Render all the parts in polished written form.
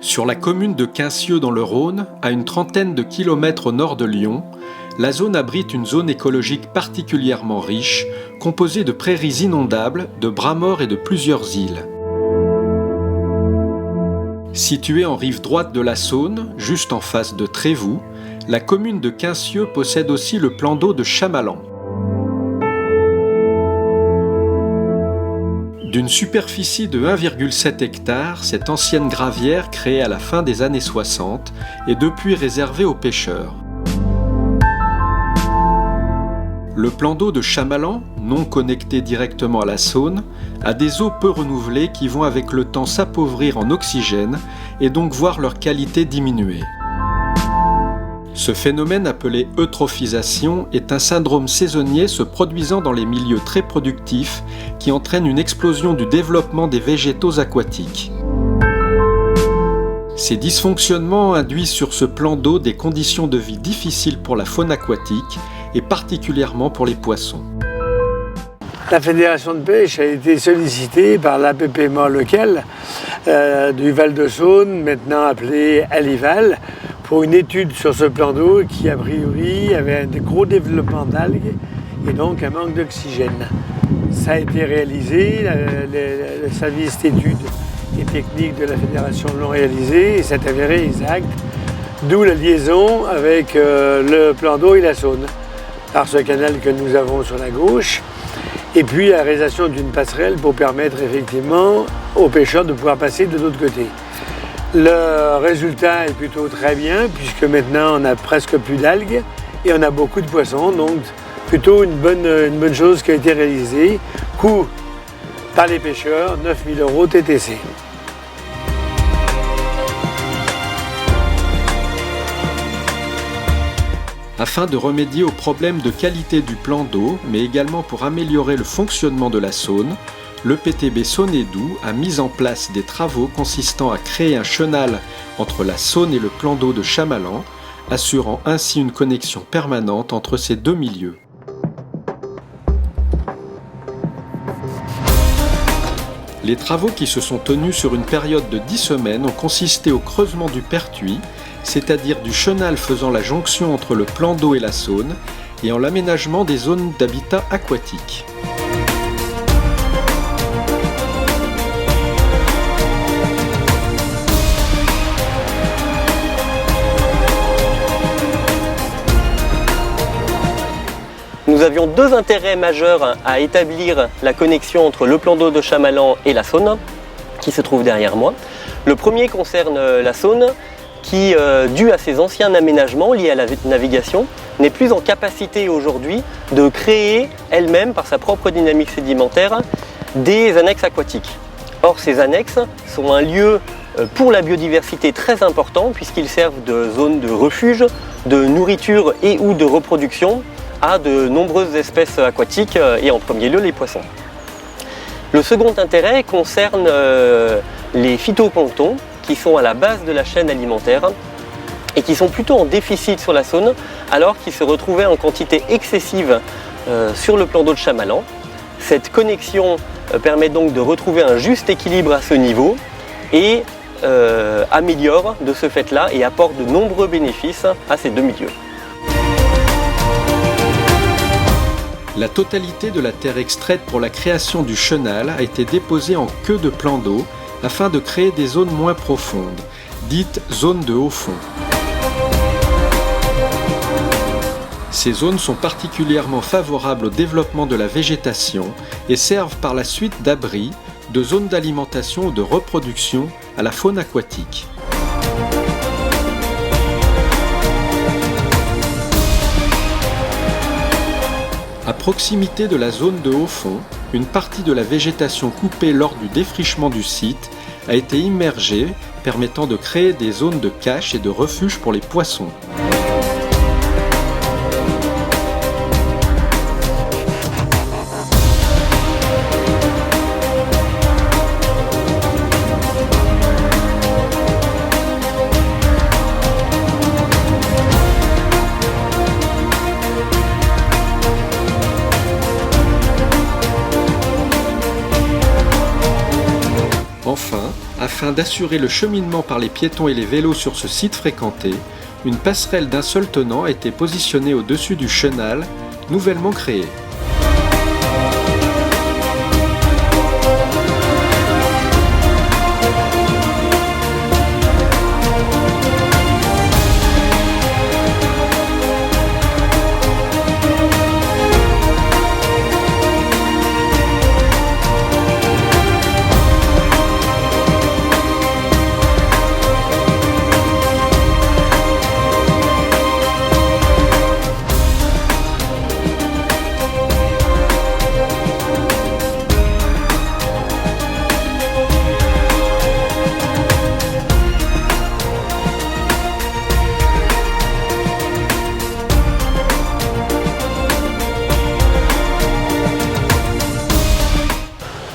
Sur la commune de Quincieux dans le Rhône, à une trentaine de kilomètres au nord de Lyon, la zone abrite une zone écologique particulièrement riche, composée de prairies inondables, de bras morts et de plusieurs îles. Située en rive droite de la Saône, juste en face de Trévoux, la commune de Quincieux possède aussi le plan d'eau de Chamalan. D'une superficie de 1,7 hectare, cette ancienne gravière créée à la fin des années 60 est depuis réservée aux pêcheurs. Le plan d'eau de Chamalan, non connecté directement à la Saône, a des eaux peu renouvelées qui vont avec le temps s'appauvrir en oxygène et donc voir leur qualité diminuer. Ce phénomène appelé eutrophisation est un syndrome saisonnier se produisant dans les milieux très productifs qui entraîne une explosion du développement des végétaux aquatiques. Ces dysfonctionnements induisent sur ce plan d'eau des conditions de vie difficiles pour la faune aquatique et particulièrement pour les poissons. La Fédération de pêche a été sollicitée par l'APPMA local du Val-de-Saône, maintenant appelé Alival, pour une étude sur ce plan d'eau qui, a priori, avait un gros développement d'algues et donc un manque d'oxygène. Ça a été réalisé, le service d'études et techniques de la Fédération l'ont réalisé et c'est avéré exact, d'où la liaison avec le plan d'eau et la Saône, par ce canal que nous avons sur la gauche, et puis la réalisation d'une passerelle pour permettre effectivement aux pêcheurs de pouvoir passer de l'autre côté. Le résultat est plutôt très bien puisque maintenant on a presque plus d'algues et on a beaucoup de poissons, donc plutôt une bonne chose qui a été réalisée. Coût par les pêcheurs, 9 000 € TTC. Afin de remédier aux problèmes de qualité du plan d'eau, mais également pour améliorer le fonctionnement de la Saône, le PTB Saône et Doubs a mis en place des travaux consistant à créer un chenal entre la Saône et le plan d'eau de Chamalan, assurant ainsi une connexion permanente entre ces deux milieux. Les travaux qui se sont tenus sur une période de 10 semaines ont consisté au creusement du pertuis, c'est-à-dire du chenal faisant la jonction entre le plan d'eau et la Saône, et en l'aménagement des zones d'habitat aquatique. Nous avions deux intérêts majeurs à établir la connexion entre le plan d'eau de Chamalan et la Saône, qui se trouve derrière moi. Le premier concerne la Saône, qui, dû à ses anciens aménagements liés à la navigation, n'est plus en capacité aujourd'hui de créer elle-même, par sa propre dynamique sédimentaire, des annexes aquatiques. Or, ces annexes sont un lieu pour la biodiversité très important, puisqu'ils servent de zone de refuge, de nourriture et ou de reproduction à de nombreuses espèces aquatiques et en premier lieu les poissons. Le second intérêt concerne les phytoplanctons qui sont à la base de la chaîne alimentaire et qui sont plutôt en déficit sur la Saône alors qu'ils se retrouvaient en quantité excessive sur le plan d'eau de Chamalan. Cette connexion permet donc de retrouver un juste équilibre à ce niveau et améliore de ce fait-là et apporte de nombreux bénéfices à ces deux milieux. La totalité de la terre extraite pour la création du chenal a été déposée en queue de plan d'eau afin de créer des zones moins profondes, dites zones de haut fond. Ces zones sont particulièrement favorables au développement de la végétation et servent par la suite d'abri, de zones d'alimentation ou de reproduction à la faune aquatique. À proximité de la zone de haut fond, une partie de la végétation coupée lors du défrichement du site a été immergée, permettant de créer des zones de cache et de refuge pour les poissons. Enfin, afin d'assurer le cheminement par les piétons et les vélos sur ce site fréquenté, une passerelle d'un seul tenant a été positionnée au-dessus du chenal, nouvellement créé.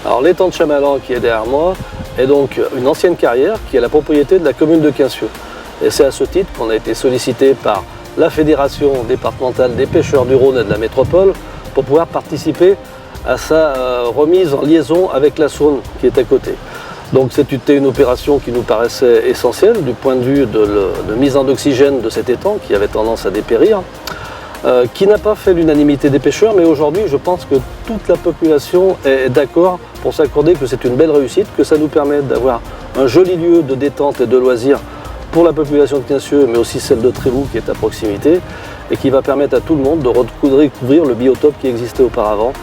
Alors l'étang de Chamalan qui est derrière moi est donc une ancienne carrière qui est la propriété de la commune de Quincieux. Et c'est à ce titre qu'on a été sollicité par la Fédération départementale des pêcheurs du Rhône et de la métropole pour pouvoir participer à sa remise en liaison avec la Saône qui est à côté. Donc c'était une opération qui nous paraissait essentielle du point de vue de mise en oxygène de cet étang qui avait tendance à dépérir. Qui n'a pas fait l'unanimité des pêcheurs, mais aujourd'hui je pense que toute la population est d'accord pour s'accorder que c'est une belle réussite, que ça nous permet d'avoir un joli lieu de détente et de loisirs pour la population de Quincieux, mais aussi celle de Trévoux qui est à proximité, et qui va permettre à tout le monde de redécouvrir le biotope qui existait auparavant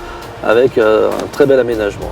avec un très bel aménagement.